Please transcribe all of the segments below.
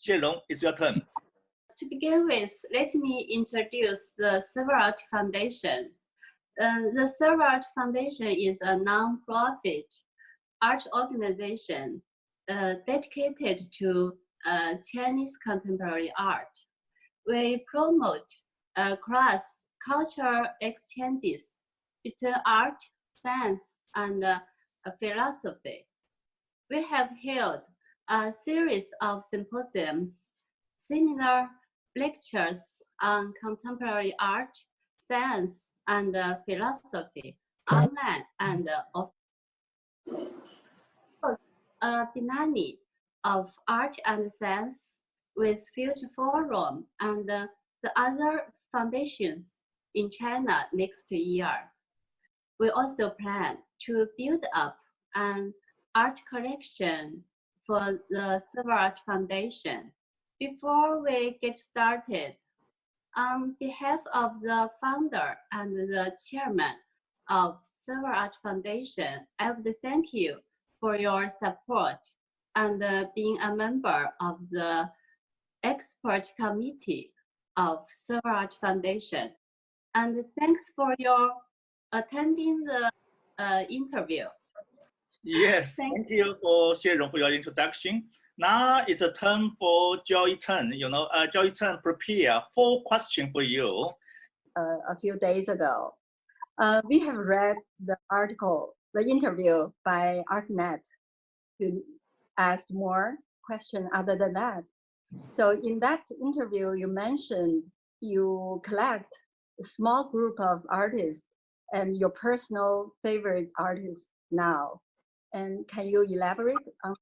谢荣, it's your turn. To begin with, let me introduce the Silver Art Foundation. The Silver Art Foundation is a non-profit art organization dedicated to Chinese contemporary art. We promote cross-cultural exchanges between art, science, and philosophy. We have held a series of symposiums, seminar lectures on contemporary art, science, and philosophy, online and offline. A biennale of art and science with Future Forum and the other foundations in China next year. We also plan to build up an art collection for the Silver Art Foundation. Before we get started, on behalf of the founder and the chairman of Silver Art Foundation, I would thank you for your support and being a member of the expert committee of Silver Art Foundation. And thanks for your attending the interview. Yes, thank you for Xie Rong for your introduction. Now it's a turn for Joey Chen. You know, Joey Chen prepare 4 questions for you. A few days ago, we have read the article, the interview by ArtNet to ask more questions other than that. So in that interview, you mentioned you collect a small group of artists and your personal favorite artists now. And can you elaborate on?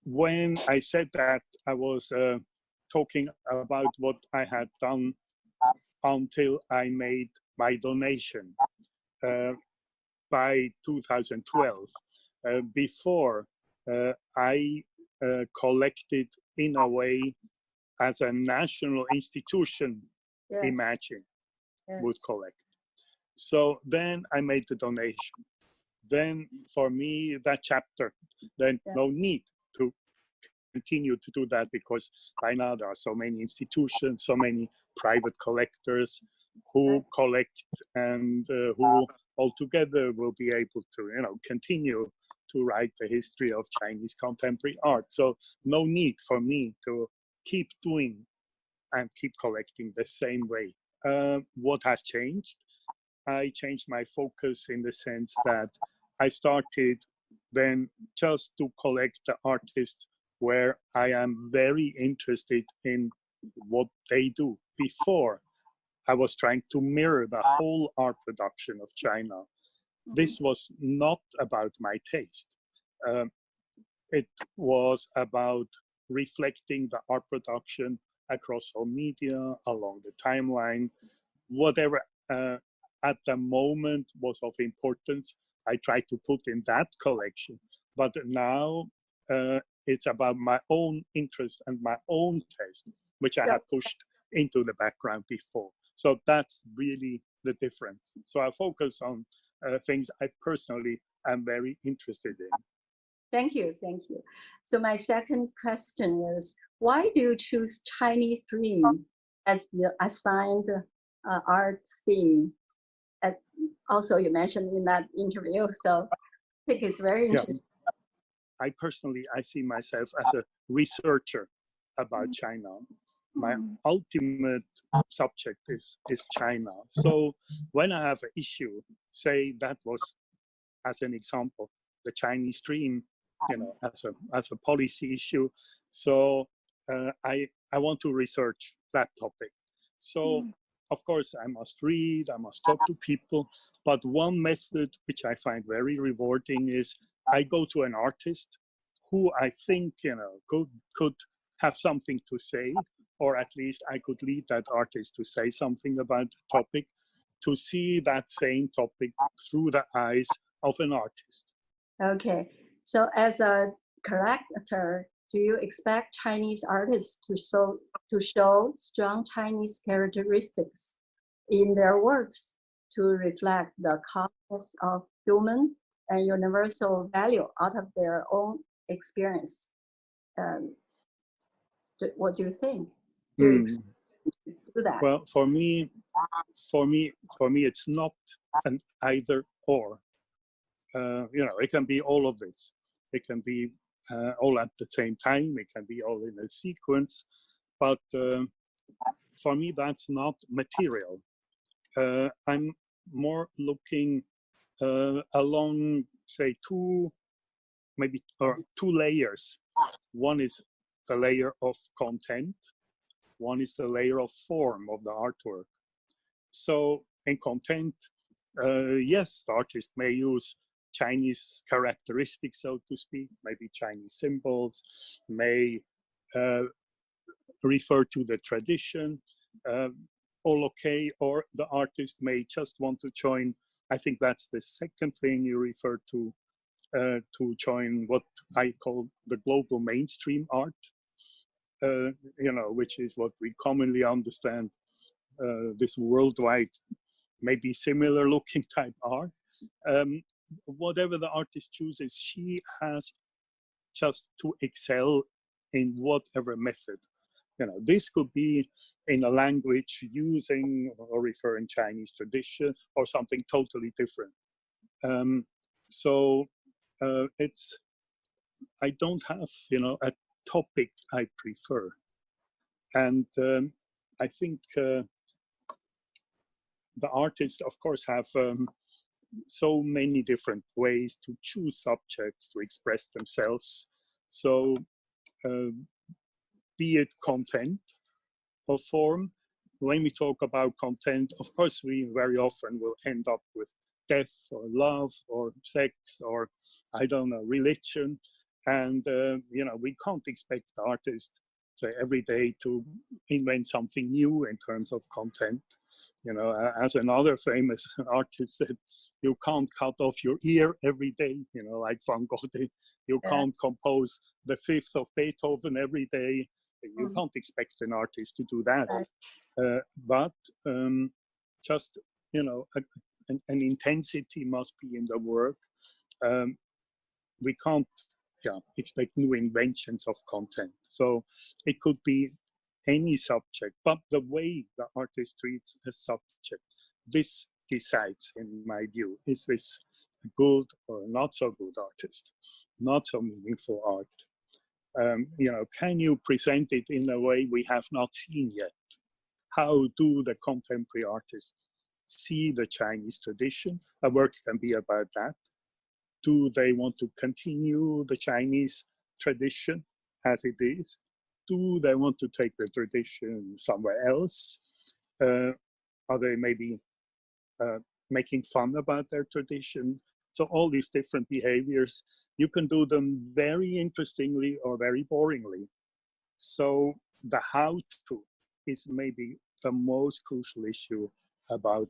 When I said that, I was talking about what I had done until I made my donation by 2012. Before, I collected in a way as a national institution, Yes. imagine, Yes. would collect. So then I made the donation. Then for me, that chapter, then Yeah. no need to continue to do that, because by now there are so many institutions, so many private collectors who collect and who altogether will be able to, you know, continue to write the history of Chinese contemporary art. So no need for me to keep doing and keep collecting the same way. What has changed? I changed my focus in the sense that I started then just to collect the artists where I am very interested in what they do. Before, I was trying to mirror the whole art production of China. This was not about my taste. It was about reflecting the art production across all media, along the timeline, whatever at the moment was of importance, I tried to put in that collection. But now it's about my own interest and my own taste, which I had pushed into the background before. So that's really the difference. So I focus on things I personally am very interested in. Thank you, thank you. So my second question is, why do you choose Chinese dream as the assigned art theme? Also, you mentioned in that interview, so I think it's very interesting. I personally, I see myself as a researcher about China. My ultimate subject is China. So when I have an issue, say that was, as an example, the Chinese dream, you know, as a policy issue. So I want to research that topic. So of course I must read, I must talk to people. But one method which I find very rewarding is I go to an artist who I think, you know, could have something to say, or at least I could lead that artist to say something about the topic, to see that same topic through the eyes of an artist. Okay, so as a collector, do you expect Chinese artists to show strong Chinese characteristics in their works to reflect the calmness of human and universal value out of their own experience? What do you think? Do you do that? Well, for me, it's not an either or. You know, it can be all of this. It can be all at the same time. It can be all in a sequence. But for me, that's not material. I'm more looking along, say, two layers. One is the layer of content. One is the layer of form of the artwork. So in content, yes, the artist may use Chinese characteristics, so to speak, maybe Chinese symbols, may refer to the tradition, all okay, or the artist may just want to join. I think that's the second thing you refer to join what I call the global mainstream art, you know, which is what we commonly understand, this worldwide, maybe similar looking type art. Whatever the artist chooses, she has just to excel in whatever method. You know, this could be in a language using or referring Chinese tradition or something totally different. So I don't have, you know, a topic I prefer. And I think the artists, of course, have so many different ways to choose subjects to express themselves. So be it content or form. When we talk about content, of course, we very often will end up with death or love or sex or, I don't know, religion. And, you know, we can't expect the artist every day to invent something new in terms of content. You know, as another famous artist said, you can't cut off your ear every day, you know, like Van Gogh did. You can't compose the fifth of Beethoven every day. You can't expect an artist to do that. But just, you know, an intensity must be in the work. We can't expect new inventions of content. So it could be any subject, but the way the artist treats a subject, this decides, in my view, is this a good or not so good artist, not so meaningful art. You know, can you present it in a way we have not seen yet? How do the contemporary artists see the Chinese tradition? A work can be about that. Do they want to continue the Chinese tradition as it is? Do they want to take the tradition somewhere else? Are they maybe making fun about their tradition? So all these different behaviors, you can do them very interestingly or very boringly. So the how-to is maybe the most crucial issue about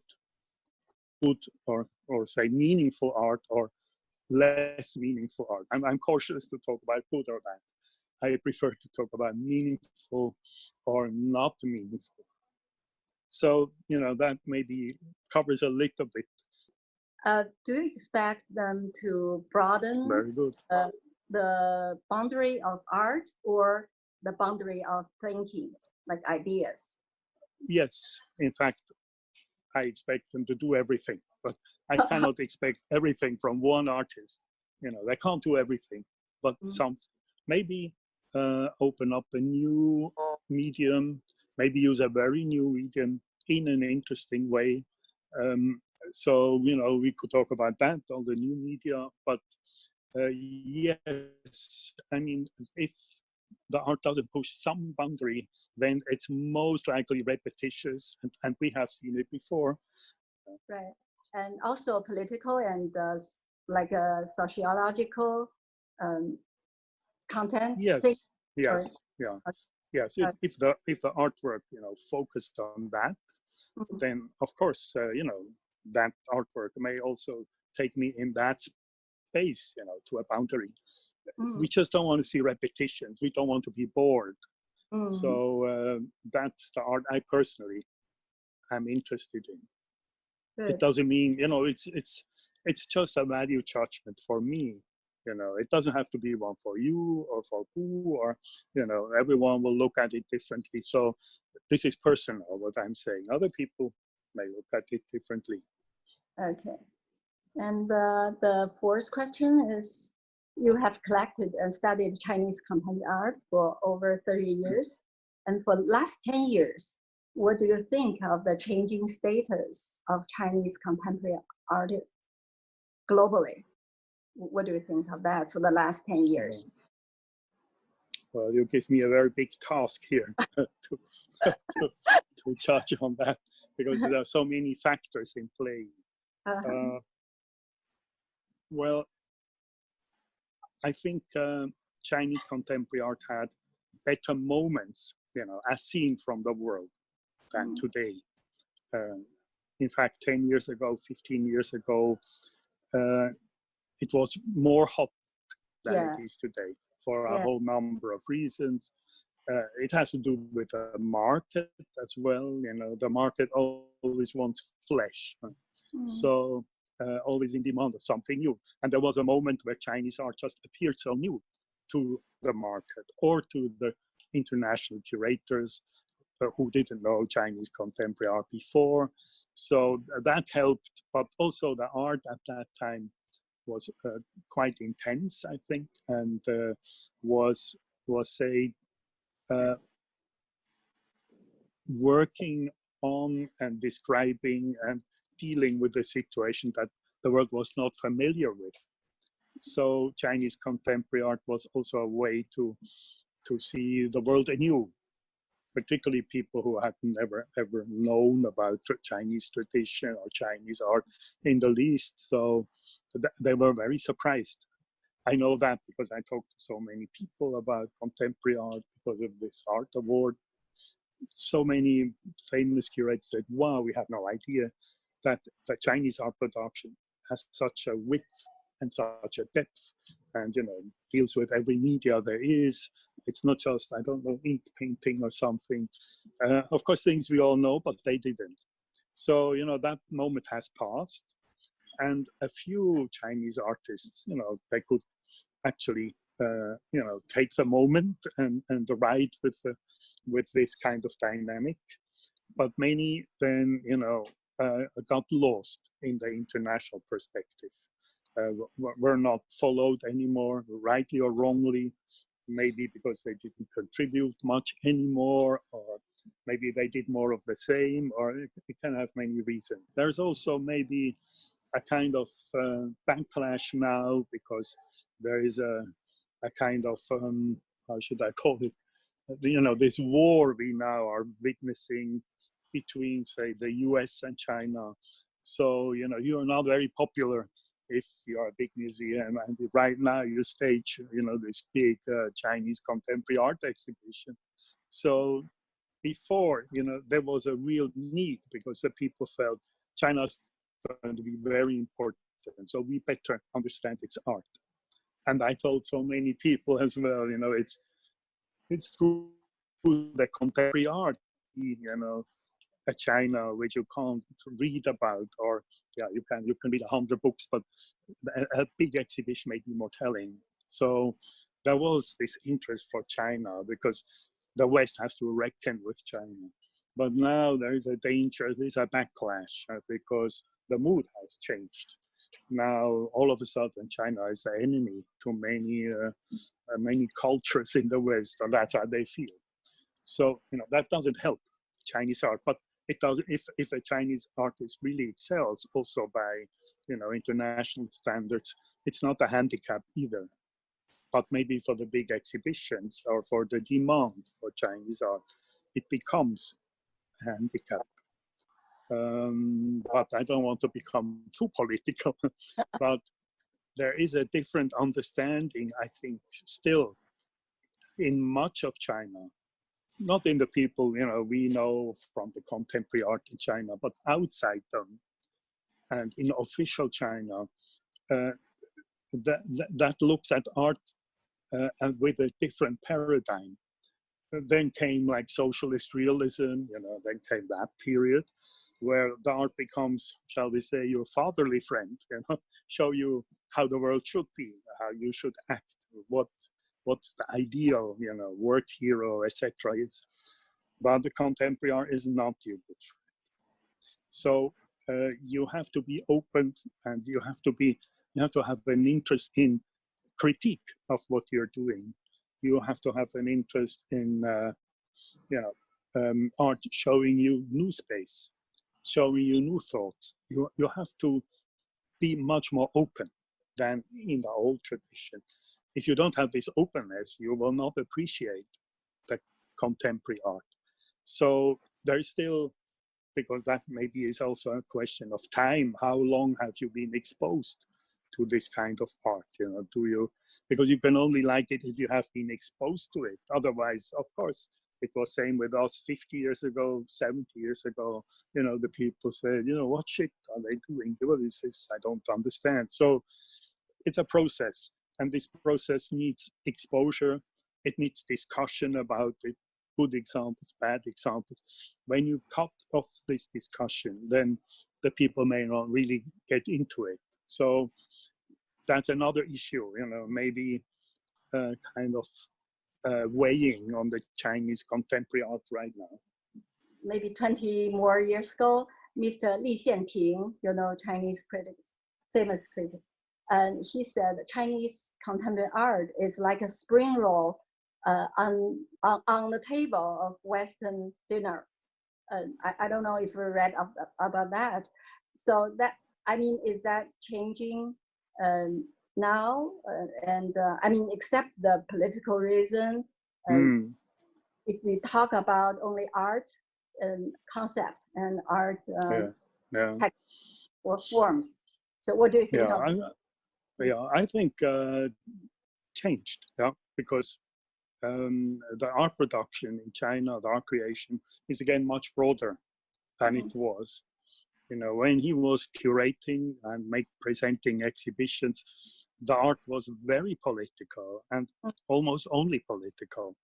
good or say meaningful art or less meaningful art. I'm cautious to talk about good or bad. I prefer to talk about meaningful or not meaningful. So, you know, that maybe covers a little bit. Do you expect them to broaden Very good. The boundary of art or the boundary of thinking, like ideas? Yes, in fact, I expect them to do everything, but I cannot expect everything from one artist. You know, they can't do everything, but some maybe open up a new medium, maybe use a very new medium in an interesting way. So, you know, we could talk about that, all the new media, but yes, I mean, if the art doesn't push some boundary, then it's most likely repetitious, and we have seen it before. Right, and also political and like a sociological content. Yes, yes, yeah, yes. If the artwork, you know, focused on that, then of course, you know, that artwork may also take me in that space, you know, to a boundary. We just don't want to see repetitions. We don't want to be bored. So that's the art I personally am interested in. Good. It doesn't mean, you know, it's just a value judgment for me. You know, it doesn't have to be one for you or for who, or, you know, everyone will look at it differently. So this is personal, what I'm saying. Other people may look at it differently. Okay. And the fourth question is, you have collected and studied Chinese contemporary art for over 30 years. And for the last 10 years, what do you think of the changing status of Chinese contemporary artists globally? What do you think of that for the last 10 years? Well, you give me a very big task here to judge on that, because there are so many factors in play. Well, I think Chinese contemporary art had better moments, you know, as seen from the world than today. In fact, 10 years ago, 15 years ago, it was more hot than it is today for a whole number of reasons. It has to do with the market as well. You know, the market always wants flesh. So always in demand of something new. And there was a moment where Chinese art just appeared so new to the market or to the international curators who didn't know Chinese contemporary art before. So that helped, but also the art at that time was quite intense, I think, and was say working on and describing and dealing with a situation that the world was not familiar with. So Chinese contemporary art was also a way to see the world anew, particularly people who had never ever known about Chinese tradition or Chinese art in the least. So they were very surprised. I know that because I talked to so many people about contemporary art because of this art award. So many famous curators said, wow, we have no idea that the Chinese art production has such a width and such a depth, and, you know, deals with every media there is. It's not just, I don't know, ink painting or something. Of course, things we all know, but they didn't. So, you know, that moment has passed. And a few Chinese artists, you know, they could actually, you know, take the moment and ride with this kind of dynamic. But many then, you know, got lost in the international perspective, were not followed anymore, rightly or wrongly, maybe because they didn't contribute much anymore, or maybe they did more of the same, or it can have many reasons. There's also maybe a kind of backlash now, because there is a kind of, how should I call it, you know, this war we now are witnessing between, say, the US and China. So, you know, you are not very popular if you are a big museum, and right now you stage, you know, this big Chinese contemporary art exhibition. So before, you know, there was a real need because the people felt China's going to be very important, so we better understand its art. And I told so many people as well, you know, it's through the contemporary art, you know, a China which you can't read about, or you can read 100 books, but a big exhibition may be more telling. So there was this interest for China because the West has to reckon with China. But now there is a danger, there's a backlash because the mood has changed. Now all of a sudden China is the enemy to many cultures in the West, and that's how they feel. So, you know, that doesn't help Chinese art, but it does if a Chinese artist really excels also by, you know, international standards. It's not a handicap either, but maybe for the big exhibitions or for the demand for Chinese art, it becomes a handicap. But I don't want to become too political, but there is a different understanding, I think, still in much of China. Not in the people, you know, we know from the contemporary art in China, but outside them and in official China, that looks at art and with a different paradigm. Then came like socialist realism, you know, then came that period where the art becomes, shall we say, your fatherly friend, you know, show you how the world should be, how you should act, what's the ideal, word hero, etc. is. But the contemporary art is not used. So you have to be open, and you have to have an interest in critique of what you're doing. You have to have an interest in art showing you new space, showing you new thoughts. You have to be much more open than in the old tradition. If you don't have this openness, you will not appreciate the contemporary art. So there is still, because that maybe is also a question of time, how long have you been exposed to this kind of art? Because you can only like it if you have been exposed to it. Otherwise, of course, it was same with us 50 years ago, 70 years ago. The people said, what shit are they doing? What is this? I don't understand. So it's a process, and this process needs exposure. It needs discussion about it, good examples, bad examples. When you cut off this discussion, then the people may not really get into it. So that's another issue, maybe kind of weighing on the Chinese contemporary art right now. Maybe 20 more years ago, Mr. Li Xianting, Chinese critics, famous critic, and he said Chinese contemporary art is like a spring roll on the table of Western dinner. I don't know if you read about that. So that, is that changing now? Except the political reason, if we talk about only art concept and art or forms. So what do you think of it? I think changed, because the art production in China, the art creation, is again much broader than it was. When he was curating and presenting exhibitions, the art was very political and almost only political.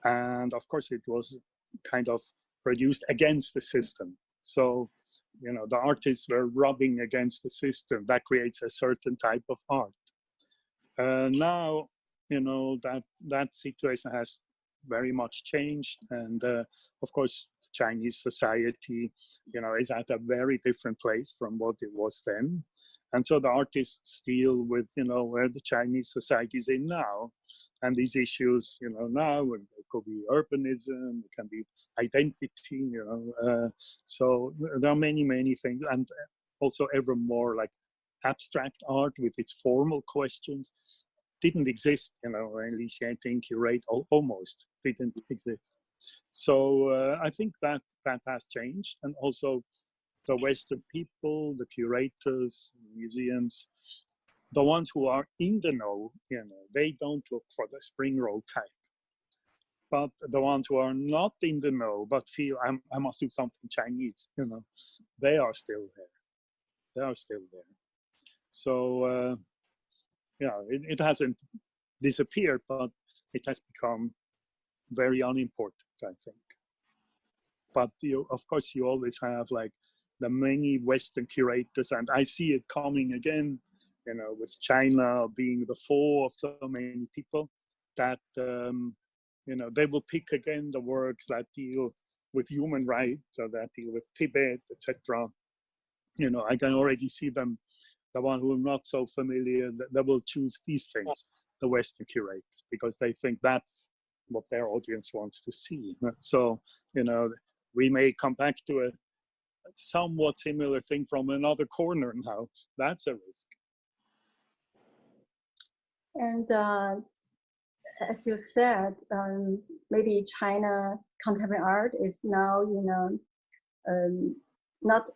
And of course, it was kind of produced against the system. So, the artists were rubbing against the system. That creates a certain type of art. Now, that situation has very much changed. And of course, Chinese society, is at a very different place from what it was then. And so the artists deal with, where the Chinese society is in now. And these issues, now, it could be urbanism, it can be identity, so there are many, many things. And also ever more like abstract art with its formal questions didn't exist, when Li Xianting curate almost didn't exist. So I think that has changed. And also the Western people, the curators, museums, the ones who are in the know, they don't look for the spring roll type. But the ones who are not in the know, but feel I must do something Chinese, they are still there. They are still there. So, it hasn't disappeared, but it has become very unimportant, I think. But of course, you always have like the many Western curators, and I see it coming again, with China being the foe of so many people, that they will pick again the works that deal with human rights or that deal with Tibet, etc. I can already see them, the one who are not so familiar, they will choose these things, the Western curators, because they think that's what their audience wants to see. So, we may come back to a somewhat similar thing from another corner now. That's a risk. And as you said, maybe China contemporary art is now, not,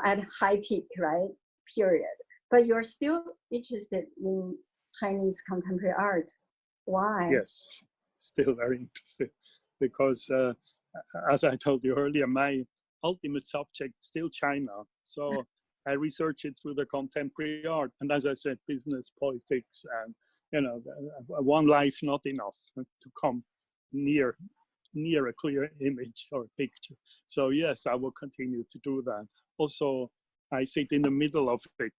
at high peak, right? Period. But you're still interested in Chinese contemporary art. Why? Yes, still very interested, because as I told you earlier, my ultimate subject is still China. So I research it through the contemporary art. And as I said, business, politics, and, one life not enough to come near a clear image or picture. So yes, I will continue to do that. Also, I sit in the middle of it.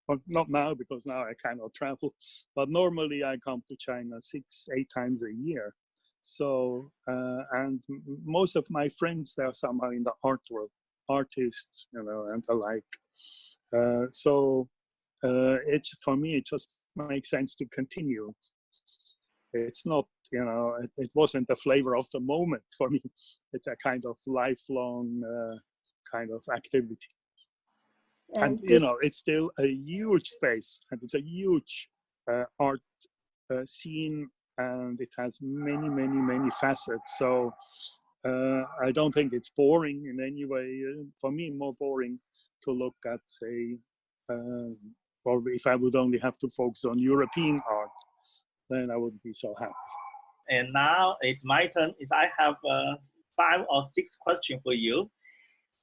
Well, not now, because now I cannot travel, but normally I come to China 6-8 times a year. So, and most of my friends, they're somehow in the art world, artists, you know, and the like. So it's, for me, it just makes sense to continue. It's not, you know, it wasn't the flavor of the moment for me. It's a kind of lifelong kind of activity. And you know, it's still a huge space, and it's a huge art scene, and it has many, many, many facets. So I don't think it's boring in any way. For me, more boring to look at, say, or if I would only have to focus on European art, then I wouldn't be so happy. And now it's my turn. I have 5 or 6 questions for you.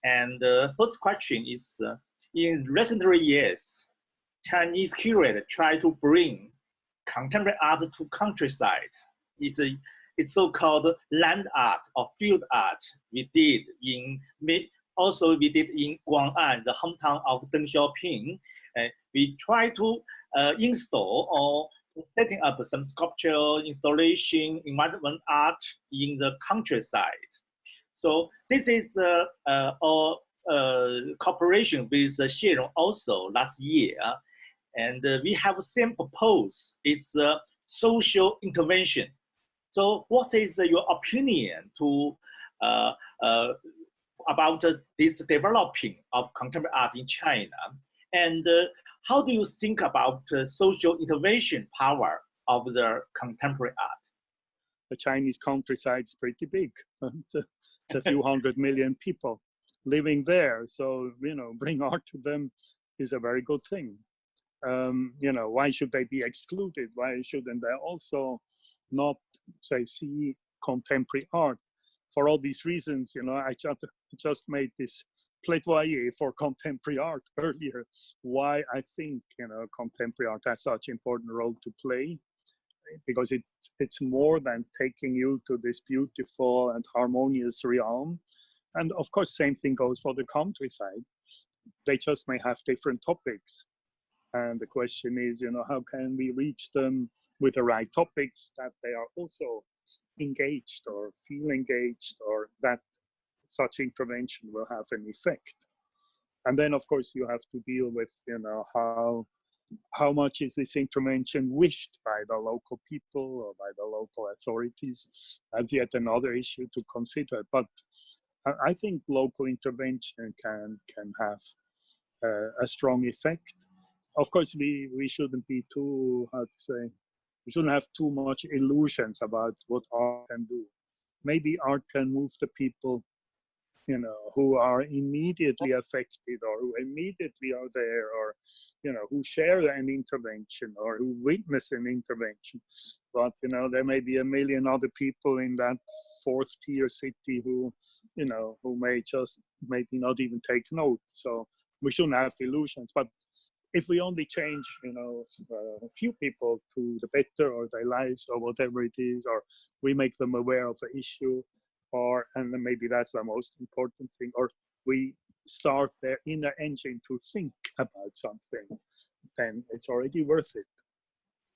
And the first question is, in recent years, Chinese curators try to bring contemporary art to countryside. It's so-called land art or field art. We did in Guang'an, the hometown of Deng Xiaoping. We try to install or setting up some sculptural installation, environment art in the countryside. So this is our cooperation with Xierong also last year, and we have the same purpose. It's social intervention. So what is your opinion to about this developing of contemporary art in China? And how do you think about social intervention power of the contemporary art? The Chinese countryside is pretty big. It's a few 100 million people living there. So, you know, bring art to them is a very good thing. You know, why should they be excluded? Why shouldn't they also not, say, see contemporary art? For all these reasons, you know, I just made this plaidoyer for contemporary art earlier. Why I think, you know, contemporary art has such an important role to play, because it's more than taking you to this beautiful and harmonious realm. And of course, same thing goes for the countryside. They just may have different topics. And the question is, you know, how can we reach them with the right topics that they are also engaged or feel engaged, or that such intervention will have an effect. And then, of course, you have to deal with, you know, how much is this intervention wished by the local people or by the local authorities? That's yet another issue to consider. But I think local intervention can have a strong effect. Of course, we shouldn't be too, how to say, we shouldn't have too much illusions about what art can do. Maybe art can move the people, you know, who are immediately affected, or who immediately are there, or, you know, who share an intervention, or who witness an intervention. But, you know, there may be a million other people in that 4th tier city who, you know, who may just maybe not even take note. So we shouldn't have illusions. But if we only change, you know, a few people to the better, or their lives, or whatever it is, or we make them aware of the issue, and then maybe that's the most important thing, or we start their inner engine to think about something, then it's already worth it.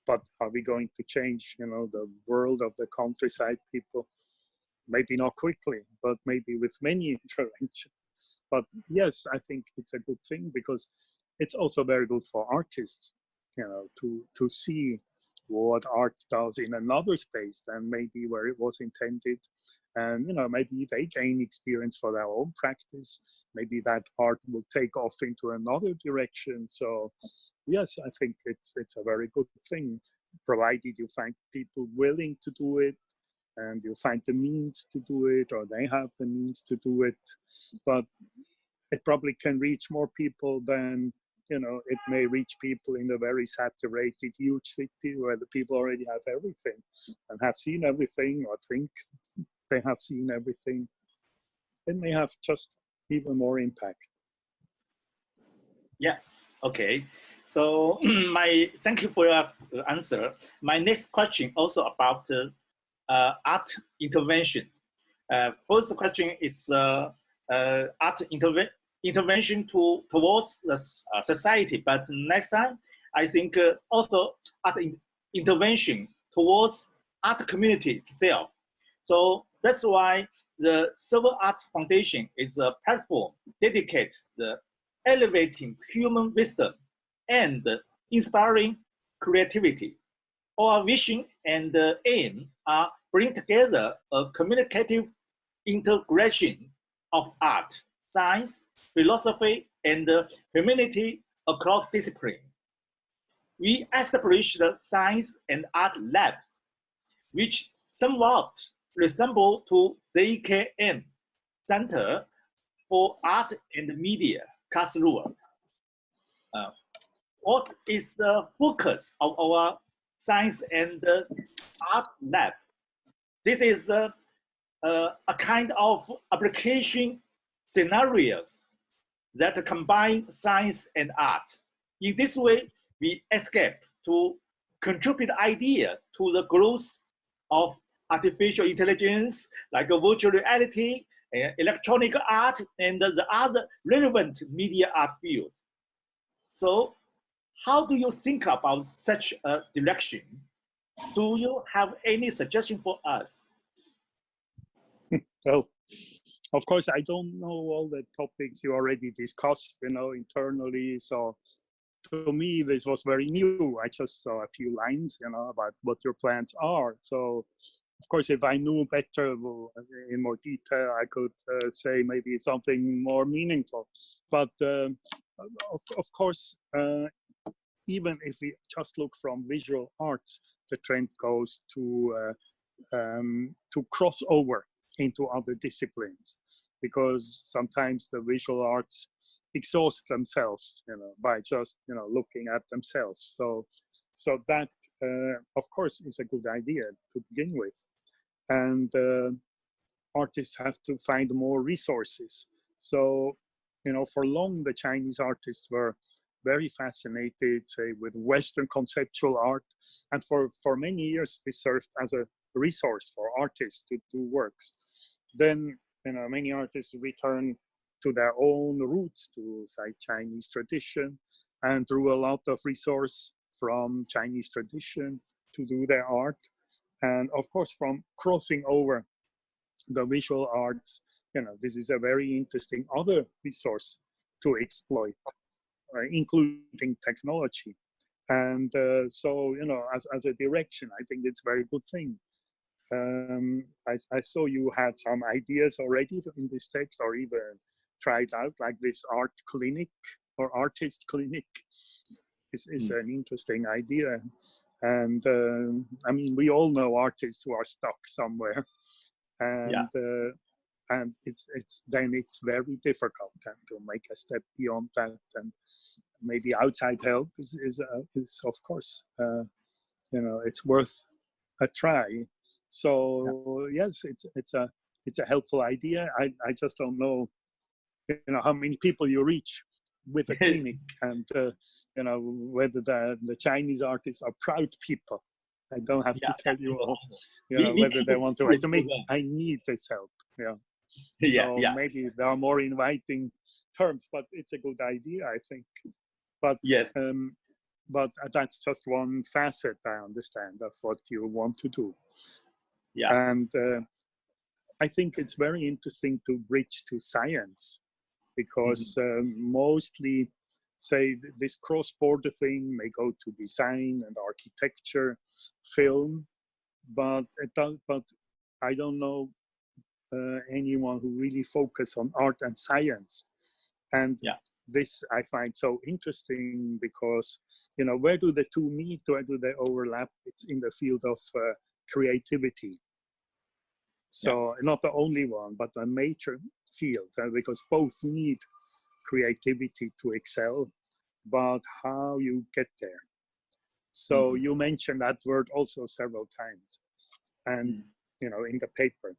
But are we going to change, you know, the world of the countryside people? Maybe not quickly, but maybe with many interventions. But yes, I think it's a good thing, because it's also very good for artists, you know, to see what art does in another space than maybe where it was intended. And, you know, maybe they gain experience for their own practice. Maybe that art will take off into another direction. So yes, I think it's a very good thing, provided you find people willing to do it, and you find the means to do it, or they have the means to do it. But it probably can reach more people than, you know, it may reach people in a very saturated, huge city where the people already have everything and have seen everything, or think they have seen everything. It may have just even more impact. Yes, okay. So thank you for your answer. My next question also about art intervention. First question is art intervention towards the society, but next time, I think also art intervention towards art community itself. So that's why the Civil Art Foundation is a platform dedicated to elevating human wisdom and inspiring creativity. Our vision and aim are bring together a communicative integration of art, science, philosophy, and humanity across disciplines. We established the Science and Art Labs, which somewhat resemble to ZKM, Center for Art and Media, Karlsruhe. What is the focus of our Science and Art Lab? This is a kind of application scenarios that combine science and art. In this way, we escape to contribute idea to the growth of artificial intelligence, like virtual reality, electronic art, and the other relevant media art field. So how do you think about such a direction? Do you have any suggestion for us? Well, of course, I don't know all the topics you already discussed, internally. So to me, this was very new. I just saw a few lines, about what your plans are. So, of course, if I knew better in more detail, I could say maybe something more meaningful. But of course, even if we just look from visual arts, the trend goes to cross over into other disciplines, because sometimes the visual arts exhaust themselves, by just looking at themselves. So that of course is a good idea to begin with, and artists have to find more resources. So for long the Chinese artists were very fascinated, say, with Western conceptual art, and for many years this served as a resource for artists to do works. Then many artists return to their own roots, to say Chinese tradition, and drew a lot of resource from Chinese tradition to do their art. And of course, from crossing over the visual arts, this is a very interesting other resource to exploit, including technology. And so, as a direction, I think it's a very good thing. I saw you had some ideas already in this text, or even tried out, like this art clinic or artist clinic is an interesting idea. And I mean, we all know artists who are stuck somewhere, and and it's very difficult to make a step beyond that, and maybe outside help is of course it's worth a try. So yes, it's a helpful idea. I just don't know how many people you reach with a clinic, and whether the Chinese artists are proud people. I don't have to tell you all, whether they want to write to me. I need this help. So maybe there are more inviting terms, but it's a good idea, I think. But yes, but that's just one facet, I understand, of what you want to do. And I think it's very interesting to bridge to science, because mostly, say, this cross-border thing may go to design and architecture, film, but I don't know anyone who really focus on art and science. And this I find so interesting, because where do the two meet? Where do they overlap? It's in the field of creativity. So not the only one, but a major field, because both need creativity to excel, but how you get there. So you mentioned that word also several times, and in the paper.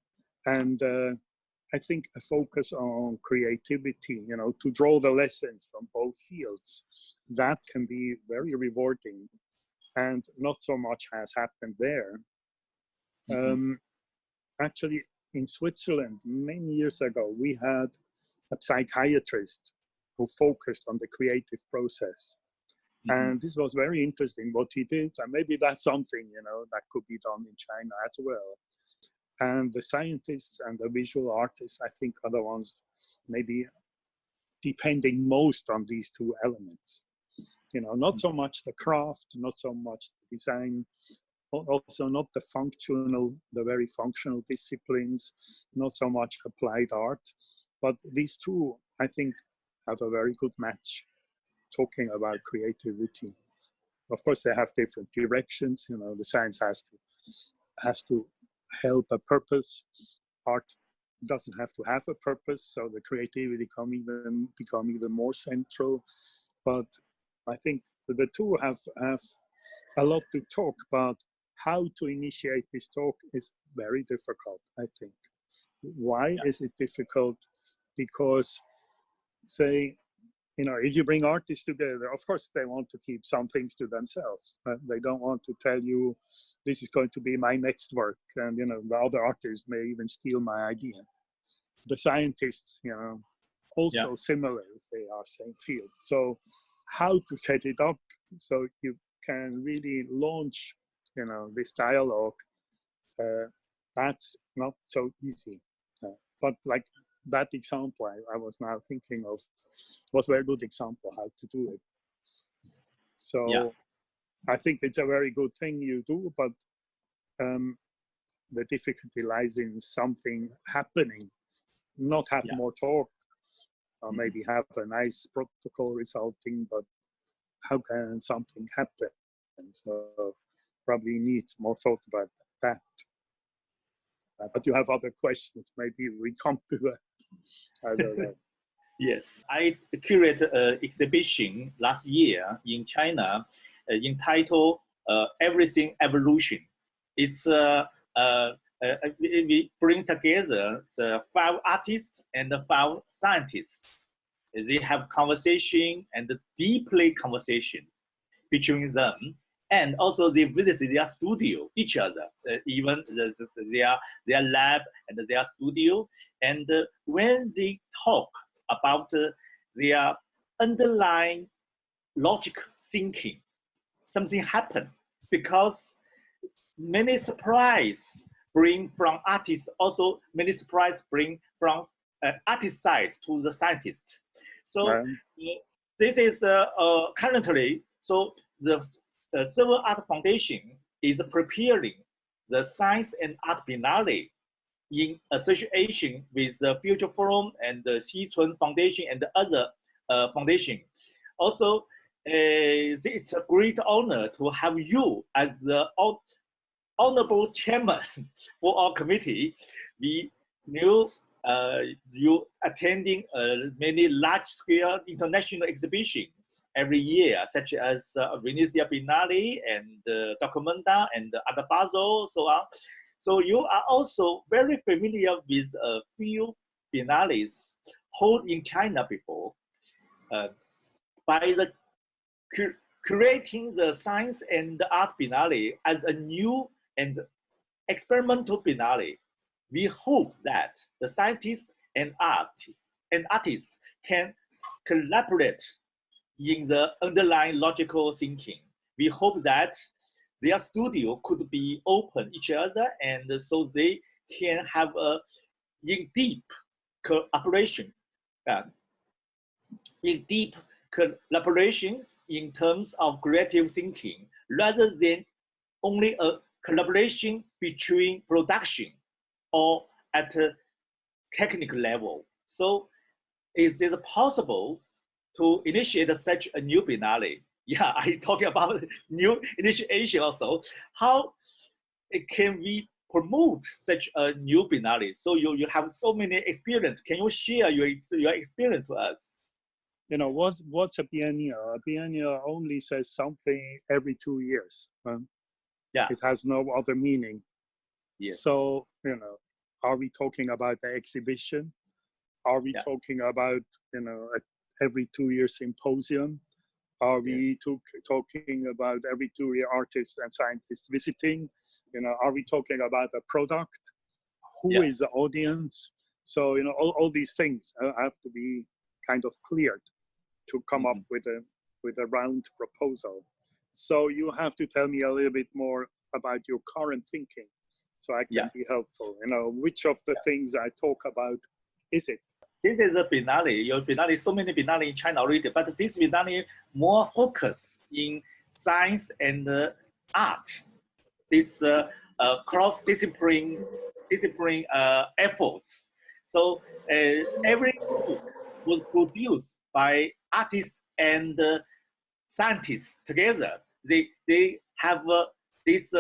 And I think a focus on creativity, to draw the lessons from both fields, that can be very rewarding, and not so much has happened there. Actually, in Switzerland, many years ago, we had a psychiatrist who focused on the creative process. And this was very interesting what he did. And maybe that's something, you know, that could be done in China as well. And the scientists and the visual artists, I think, are the ones maybe depending most on these two elements. You know, not so much the craft, not so much the design, also not the very functional disciplines, not so much applied art. But these two, I think, have a very good match, talking about creativity. Of course, they have different directions. You know, the science has to help a purpose. Art doesn't have to have a purpose, so the creativity become even more central. But I think the two have a lot to talk about. How to initiate this talk is very difficult, I think. Why is it difficult? Because, say, you know, if you bring artists together, of course they want to keep some things to themselves. They don't want to tell you, this is going to be my next work. And, you know, the other artists may even steal my idea. The scientists, you know, also similar, if they are same field. So how to set it up so you can really launch, you know, this dialogue, that's not so easy. But like that example I was now thinking of was a very good example how to do it. So I think it's a very good thing you do, but the difficulty lies in something happening, not have more talk, or maybe have a nice protocol resulting, but how can something happen? And so probably needs more thought about that. But you have other questions, maybe we come to that. I don't know. Yes, I curated an exhibition last year in China entitled Everything Evolution. It's we bring together the 5 artists and the 5 scientists. They have conversation and deeply conversation between them. And also they visit their studio, each other, even their lab and their studio. And when they talk about their underlying logic thinking, something happened, because many surprise bring from artists, also many surprise bring from artist side to the scientist. So this is currently, so the Civil Art Foundation is preparing the Science and Art Biennale in association with the Future Forum and the Xizun Foundation and the other foundation. Also, it's a great honor to have you as the honorable chairman for our committee. We knew you attending many large-scale international exhibitions every year, such as Venezia Biennale and Documenta and Art Basel, so on. So you are also very familiar with a few biennales held in China before. By the creating the Science and Art Biennale as a new and experimental biennale, we hope that the scientists and artists can collaborate in the underlying logical thinking. We hope that their studio could be open each other, and so they can have a deep collaboration, in deep collaborations in terms of creative thinking, rather than only a collaboration between production or at a technical level. So is it possible to initiate such a new biennale? Yeah, I talking about new initiation also. How can we promote such a new biennale? So you have so many experience. Can you share your experience to us? You know, what's a biennial? A biennial only says something every 2 years. It has no other meaning. Yes. So, you know, are we talking about the exhibition? Are we talking about, you know, every 2 year symposium? Are we talking about every 2 year artists and scientists visiting? You know, are we talking about a product? Who is the audience? So all these things have to be kind of cleared to come up with a round proposal. So you have to tell me a little bit more about your current thinking, so I can be helpful. Which of the things I talk about is it? This is a Biennale. Your Biennale, so many Biennale in China already, but this Biennale more focus in science and art. This cross-discipline efforts. So every book was produced by artists and scientists together. They have this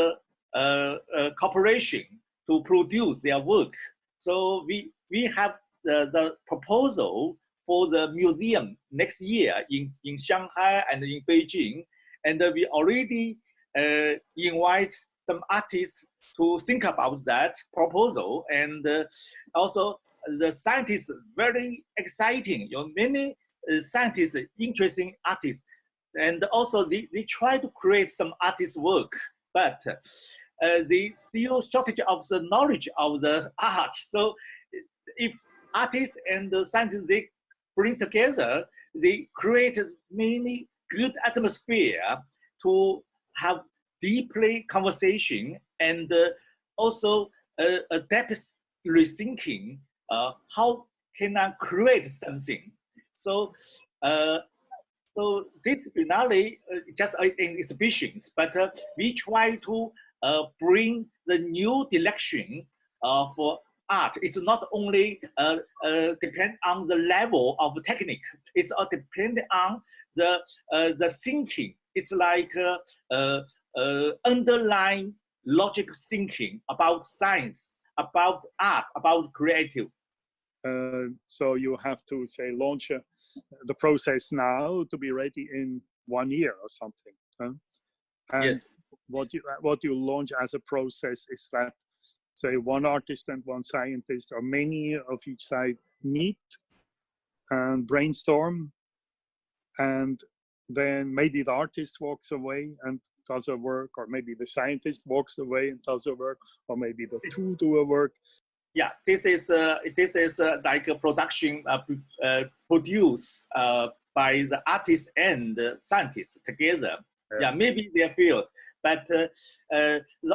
cooperation to produce their work. So we have the proposal for the museum next year in Shanghai and in Beijing, and we already invite some artists to think about that proposal, and also the scientists very exciting. Many scientists, interesting artists, and also they try to create some artist work, but they still shortage of the knowledge of the art. So if artists and the scientists, they bring together, they create many good atmosphere to have deeply conversation, and also a depth rethinking. How can I create something? So so this Biennale just in exhibitions, but we try to bring the new direction for art. It's not only depend on the level of technique. It's depend on the thinking. It's like underlying logic thinking about science, about art, about creative. So you have to say launch the process now to be ready in 1 year or something. Huh? And yes. What you launch as a process is that, say, one artist and one scientist or many of each side meet and brainstorm, and then maybe the artist walks away and does a work, or maybe the scientist walks away and does a work, or maybe the two do a work. Yeah, this is like a production produced by the artists and the scientists together. Yeah, maybe their field, but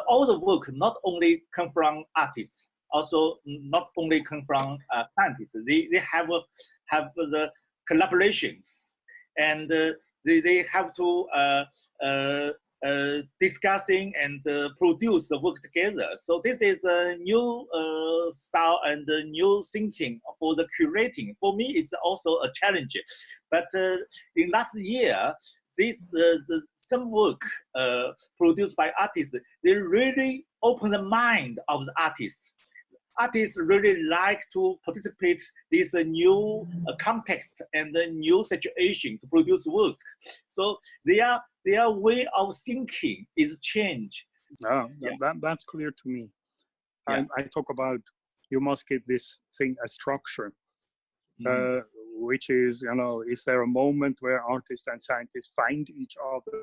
all the work not only come from artists, also not only come from scientists. They have the collaborations, and they have to discussing and produce the work together. So this is a new style and a new thinking for the curating. For me, it's also a challenge. But in last year, some work produced by artists, they really open the mind of the artists. Artists really like to participate this new context and the new situation to produce work. So their way of thinking is changed. That's clear to me. Yeah. I talk about you must give this thing a structure, which is, is there a moment where artists and scientists find each other?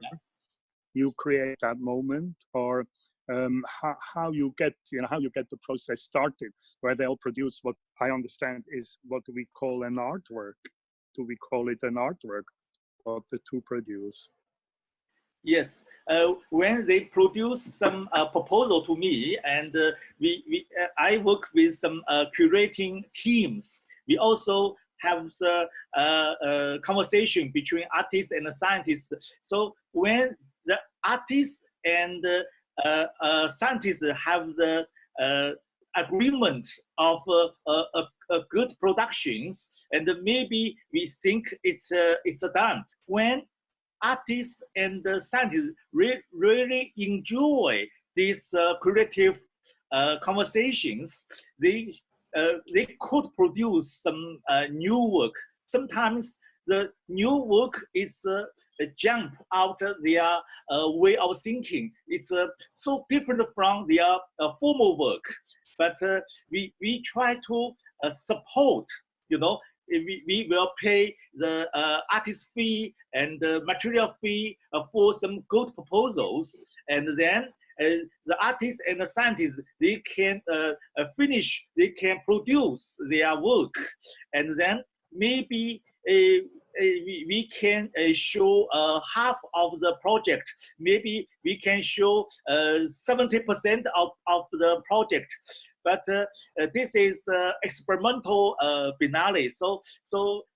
Yeah. You create that moment, or how you get the process started, where they'll produce what I understand is what we call an artwork. Do we call it an artwork? What the two produce? Yes, when they produce some proposal to me, and I work with some curating teams. We also have the conversation between artists and scientists. So when the artists and scientists have the agreement of a good productions, and maybe we think it's done. When artists and scientists really enjoy these creative conversations, they could produce some new work. Sometimes the new work is a jump out of their way of thinking. It's so different from their formal work. But we try to support, we will pay the artist fee and the material fee for some good proposals. And then the artists and the scientists, they can they can produce their work, and then maybe we can show half of the project. Maybe we can show 70% of the project. But this is experimental biennale. So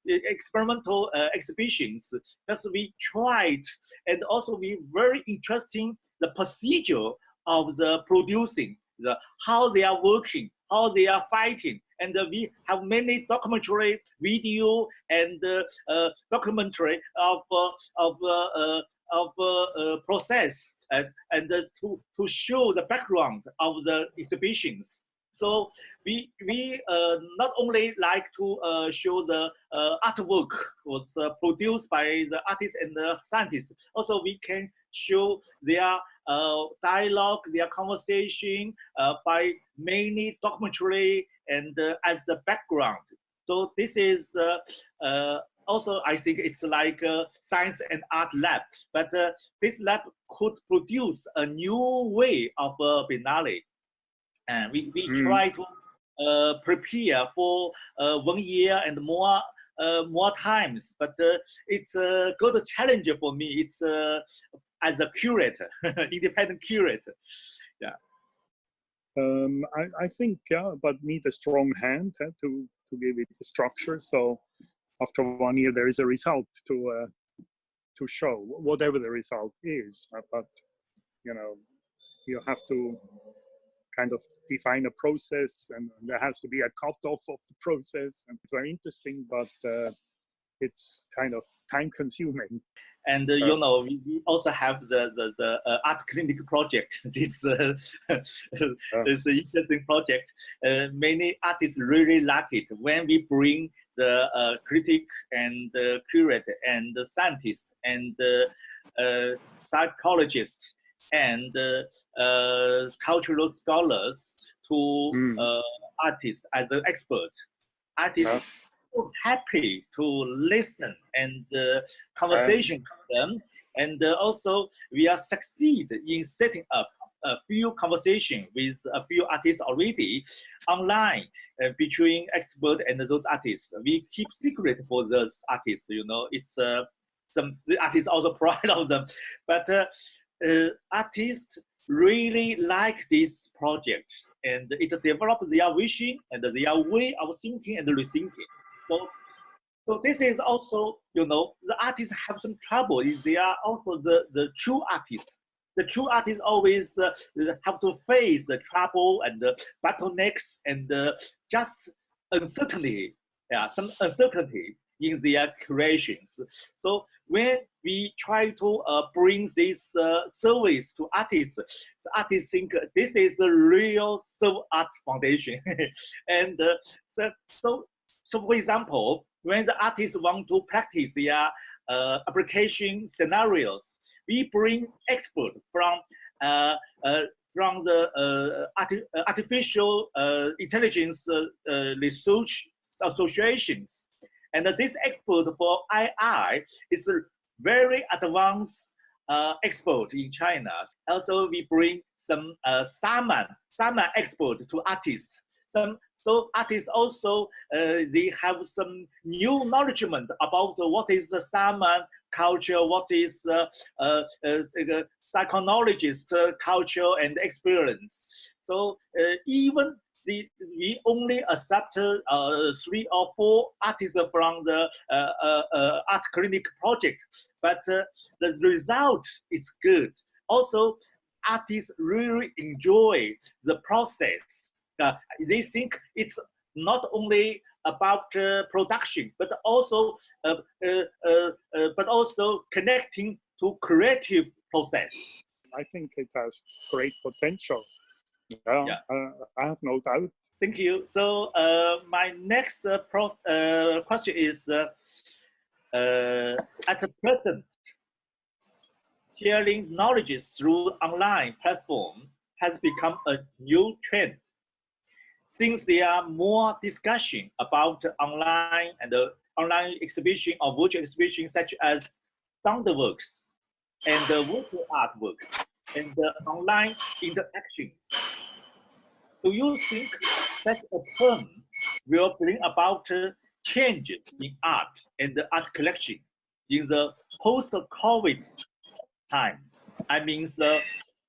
experimental exhibitions. That's we tried, and also we very interesting the procedure of the producing, how they are working, how they are fighting. And we have many documentary video and documentary of process and to show the background of the exhibitions. So we not only like to show the artwork was produced by the artists and the scientists. Also, we can show their dialogue, their conversation by many documentary and as a background. So this is also, I think it's like a science and art lab, but this lab could produce a new way of biennale. And we try to prepare for 1 year and more times, but it's a good challenge for me. It's as a curator, independent curator. Yeah. I think, yeah, but need a strong hand to give it a structure. So after 1 year, there is a result to show, whatever the result is. But you know, you have to kind of define a process, and there has to be a cutoff of the process. And it's very interesting, but it's kind of time-consuming. And you know, we also have the art clinic project. This is an interesting project. Many artists really like it when we bring the critic and the curator and the scientist and the psychologist and cultural scholars to artists as an expert. Artists so happy to listen and conversation with them, and also we are succeed in setting up a few conversation with a few artists already online between expert and those artists. We keep secret for those artists. You know, it's the artists also proud of them, but artists really like this project, and it developed their vision and their way of thinking and rethinking. So this is also, you know, the artists have some trouble. They are also the true artists. The true artists always have to face the trouble and the bottlenecks and just uncertainty, some uncertainty in their creations. So when we try to bring this service to artists, the artists think this is a real soul art foundation. And so for example, when the artists want to practice their application scenarios, we bring experts from the artificial intelligence research associations. And this expert for AI is a very advanced expert in China. Also, we bring some Saman expert to artists. So artists also, they have some new knowledge about what is the Saman culture, what is the psychologist culture and experience. So even we only accept 3 or 4 artists from the art clinic project, but the result is good. Also, artists really enjoy the process. They think it's not only about production, but also connecting to creative process. I think it has great potential. Yeah. I have no doubt. Thank you. So my next question is, at the present, sharing knowledge through online platform has become a new trend. Since there are more discussion about online and online exhibition or virtual exhibition such as Thunderworks and virtual artworks, and online interactions. Do you think such a term will bring about changes in art and art collection in the post-COVID times? I mean,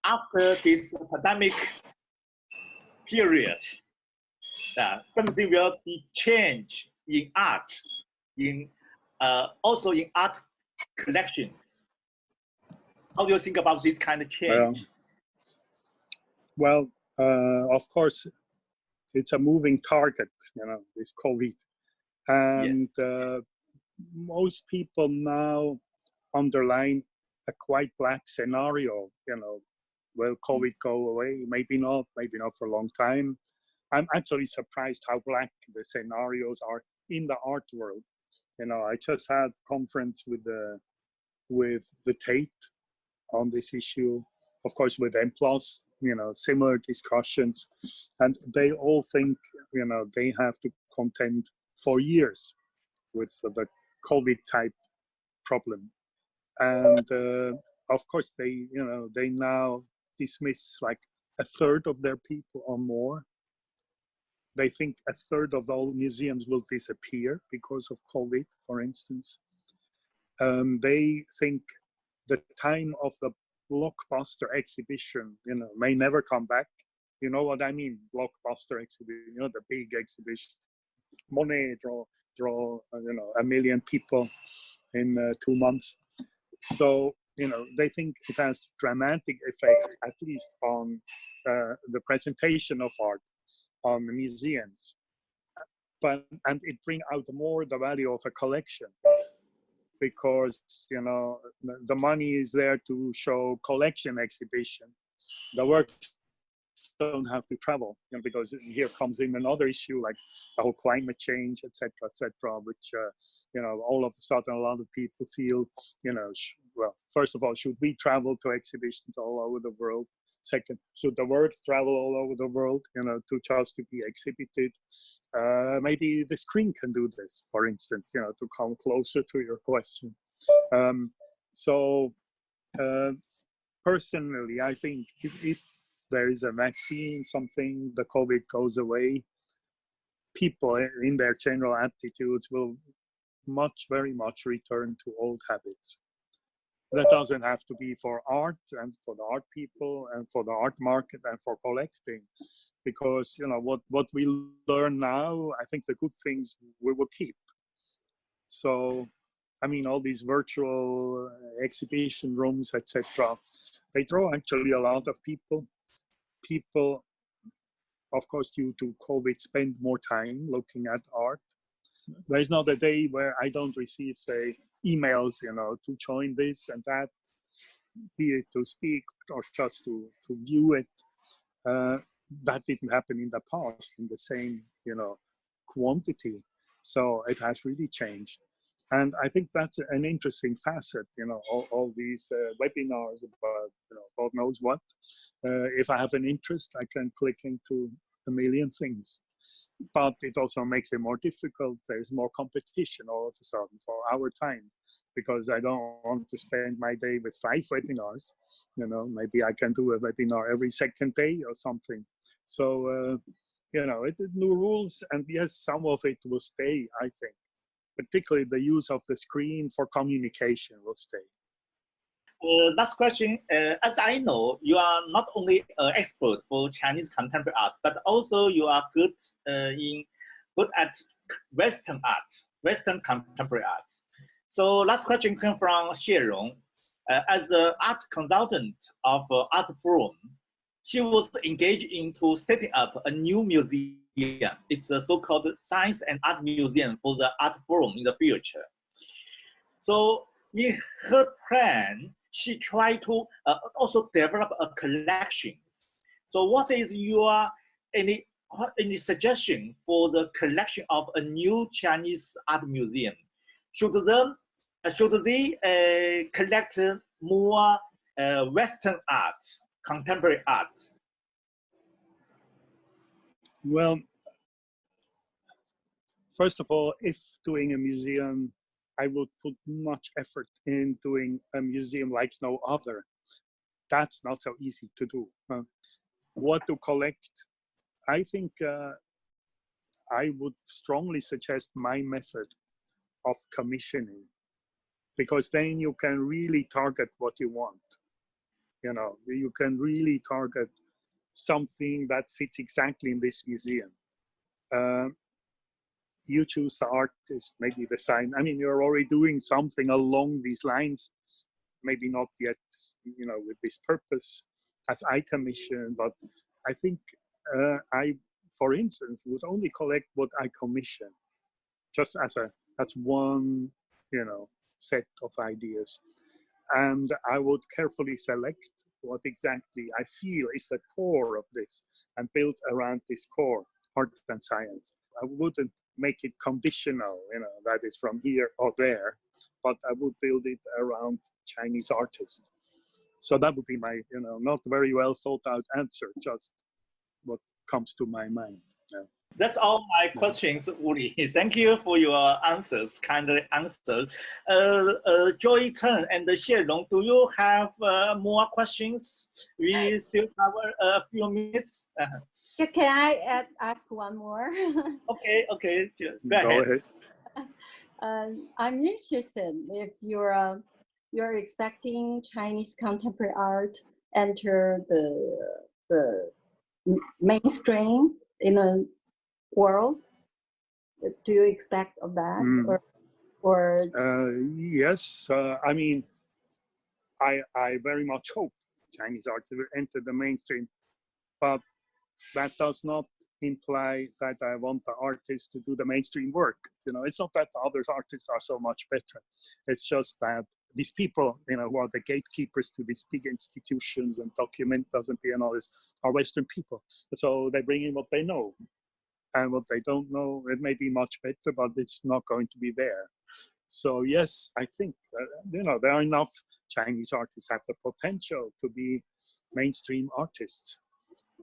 after this pandemic period, something will be changed in art, in also in art collections. How do you think about this kind of change? Well, of course, it's a moving target, this COVID. And yes. Most people now underline a quite black scenario, will COVID go away? Maybe not for a long time. I'm actually surprised how black the scenarios are in the art world. I just had a conference with the Tate on this issue, of course, with M+, similar discussions, and they all think, they have to contend for years with the COVID type problem. And of course, they now dismiss like a third of their people or more. They think a third of all museums will disappear because of COVID, for instance. They think the time of the blockbuster exhibition, may never come back. You know what I mean? Blockbuster exhibition, the big exhibition. Monet draw 1 million people in 2 months. So, they think it has dramatic effect, at least on the presentation of art on the museums. And it bring out more the value of a collection, because the money is there to show collection exhibition. The works don't have to travel, because here comes in another issue like the whole climate change, etc., which all of a sudden a lot of people feel, well, first of all, should we travel to exhibitions all over the world? Second, should the works travel all over the world, to be exhibited? Maybe the screen can do this, for instance, to come closer to your question. Personally, I think if there is a vaccine, something, the COVID goes away, people in their general attitudes will very much return to old habits. That doesn't have to be for art and for the art people and for the art market and for collecting, because what we learn now, I think the good things we will keep. So, I mean, all these virtual exhibition rooms, etc., they draw actually a lot of people. People, of course, due to COVID, spend more time looking at art. There is not a day where I don't receive, say, emails, to join this and that, be it to speak or just to view it. That didn't happen in the past in the same, quantity. So it has really changed. And I think that's an interesting facet, all these webinars about, God knows what. If I have an interest, I can click into a million things. But it also makes it more difficult. There's more competition all of a sudden for our time, because I don't want to spend my day with 5 webinars. Maybe I can do a webinar every second day or something. So, it's new rules, and yes, some of it will stay, I think. Particularly the use of the screen for communication will stay. Last question. As I know, you are not only an expert for Chinese contemporary art, but also you are good at Western art, Western contemporary art. So last question comes from Xie Rong. As an art consultant of Art Forum, she was engaged into setting up a new museum. It's a so-called Science and Art Museum for the Art Forum in the future. So in her plan, she tried to also develop a collection. So what is your any suggestion for the collection of a new Chinese art museum? Should they collect more Western art, contemporary art? Well, first of all, if doing a museum, I would put much effort in doing a museum like no other. that's not so easy to do. What to collect? I think I would strongly suggest my method of commissioning, because then you can really target what you want. You know, you can really target something that fits exactly in this museum. You choose the artist, maybe the sign. I mean, you're already doing something along these lines, maybe not yet, you know, with this purpose as I commission, but I think I, for instance, would only collect what I commission, just as one, you know, set of ideas. And I would carefully select what exactly I feel is the core of this and build around this core, art and science. I wouldn't make it conditional, you know, that is from here or there, but I would build it around Chinese artists. So that would be my, you know, not very well thought out answer, just what comes to my mind. Yeah. That's all my questions, Uli. Thank you for your answers, kindly answered. Joy Chen and Xie Rong, do you have more questions? We still have a few minutes. Can I ask one more? Okay, Go ahead. I'm interested if you're expecting Chinese contemporary art enter the mainstream in a world. Do you expect of that? Or yes, I mean, I very much hope Chinese art will enter the mainstream, but that does not imply that I want the artists to do the mainstream work. You know, it's not that the other artists are so much better. It's just that these people, you know, who are the gatekeepers to these big institutions and documenters and all this, are Western people. So they bring in what they know. And what they don't know, it may be much better, but it's not going to be there. So yes, I think, you know, there are enough Chinese artists have the potential to be mainstream artists.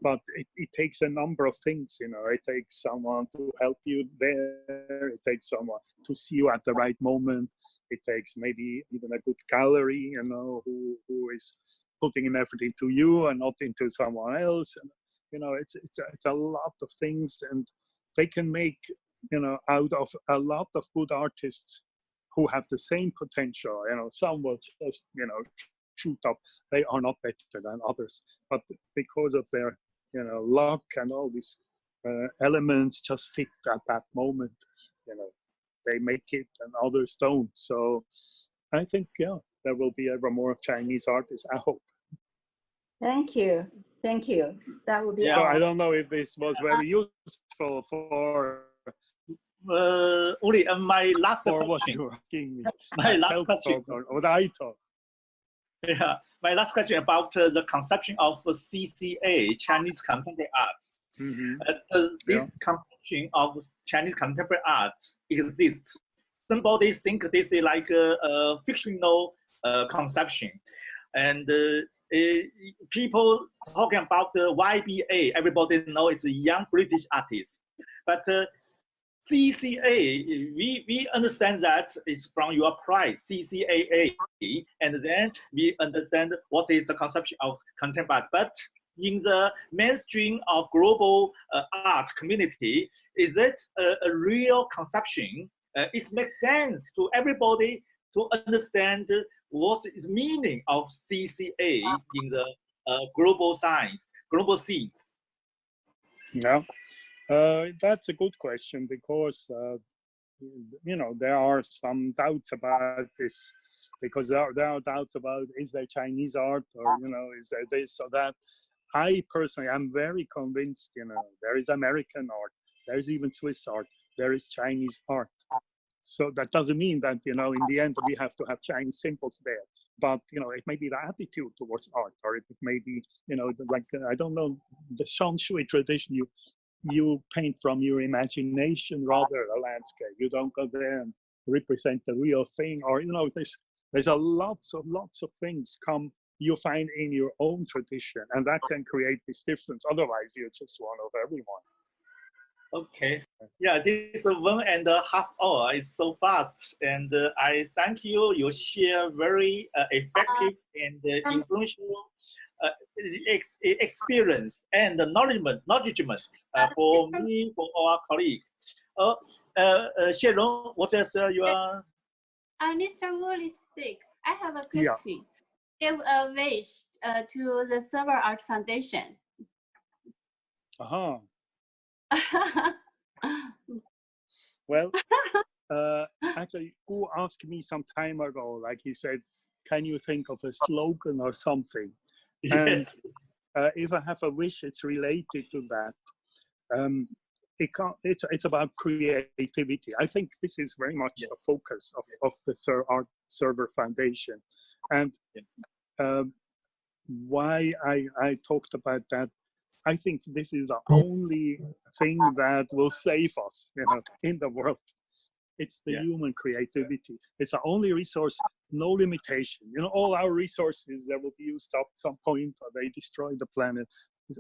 But it takes a number of things, you know. It takes someone to help you there. It takes someone to see you at the right moment. It takes maybe even a good gallery, you know, who is putting an effort into you and not into someone else. And, you know, it's a lot of things, and they can make, you know, out of a lot of good artists who have the same potential. You know, some will just, you know, shoot up. They are not better than others, but because of their, you know, luck and all these elements just fit at that moment, you know, they make it and others don't. So I think, yeah, there will be ever more Chinese artists, I hope. Thank you. That would be Yeah. So all. I don't know if this was very useful for Uli, my last what question. you were asking me. My That's last helpful, question. or what I thought. Yeah, my last question about the conception of CCA, Chinese Contemporary Art. Does this conception of Chinese contemporary art exist? Somebody think this is like a fictional conception, and people talking about the YBA. Everybody knows it's a young British artist, but CCA, we understand that it's from your prize, CCAA, and then we understand what is the conception of contemporary art. But in the mainstream of global art community, is it a real conception? It makes sense to everybody to understand what is the meaning of CCA in the global science, global scenes. Yeah. That's a good question, because you know, there are some doubts about this, because there are doubts about, is there Chinese art, or, you know, is there this or that. I personally am very convinced, you know, there is American art, there is even Swiss art, there is Chinese art. So that doesn't mean that, you know, in the end we have to have Chinese symbols there. But, you know, it may be the attitude towards art, or it may be, you know, like, I don't know, the Shan Shui tradition, you paint from your imagination rather a landscape. You don't go there and represent the real thing, or, you know, there's a lots of things you find in your own tradition, and that can create this difference. Otherwise, you're just one of everyone. Okay. Yeah, this 1.5 hours is so fast, and I thank you. You share very effective and influential experience and knowledge for me, for our colleague. Xianrong, what is your? Mr. Uli Sigg, I have a Yeah. question. Give a wish to the Server Art Foundation. Uh-huh. Well, actually, who asked me some time ago, like he said, can you think of a slogan or something? Yes. And if I have a wish, it's related to that. It's about creativity. I think this is very much the focus of the Art Server Foundation. And why I talked about that, I think this is the only thing that will save us, in the world. It's the human creativity. It's the only resource, no limitation. All our resources that will be used up at some point, or they destroy the planet. There's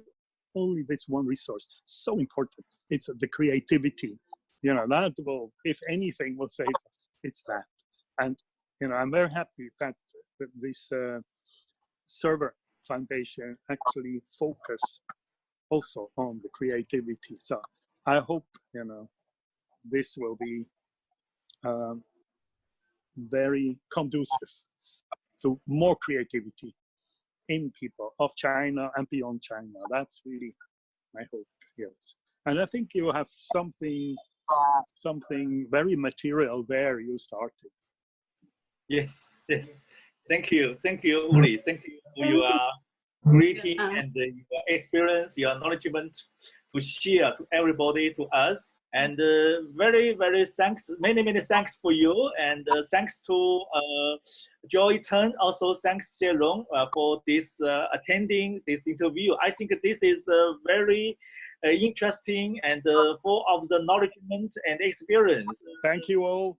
only this one resource. So important. It's the creativity. That will, if anything, will save us. It's that. And I'm very happy that this Server Foundation actually focus also on the creativity. So I hope this will be very conducive to more creativity in people of China and beyond China. That's really my hope. Yes, and I think you have something very material there you started. Yes. Thank you, Uli. Thank you for your greeting and your experience, your knowledgement to share to everybody, to us. And very thanks, many thanks for you, and thanks to Joy Chen. Also thanks Xianrong for this attending this interview. I think this is very interesting and full of the knowledgement and experience. Thank you all.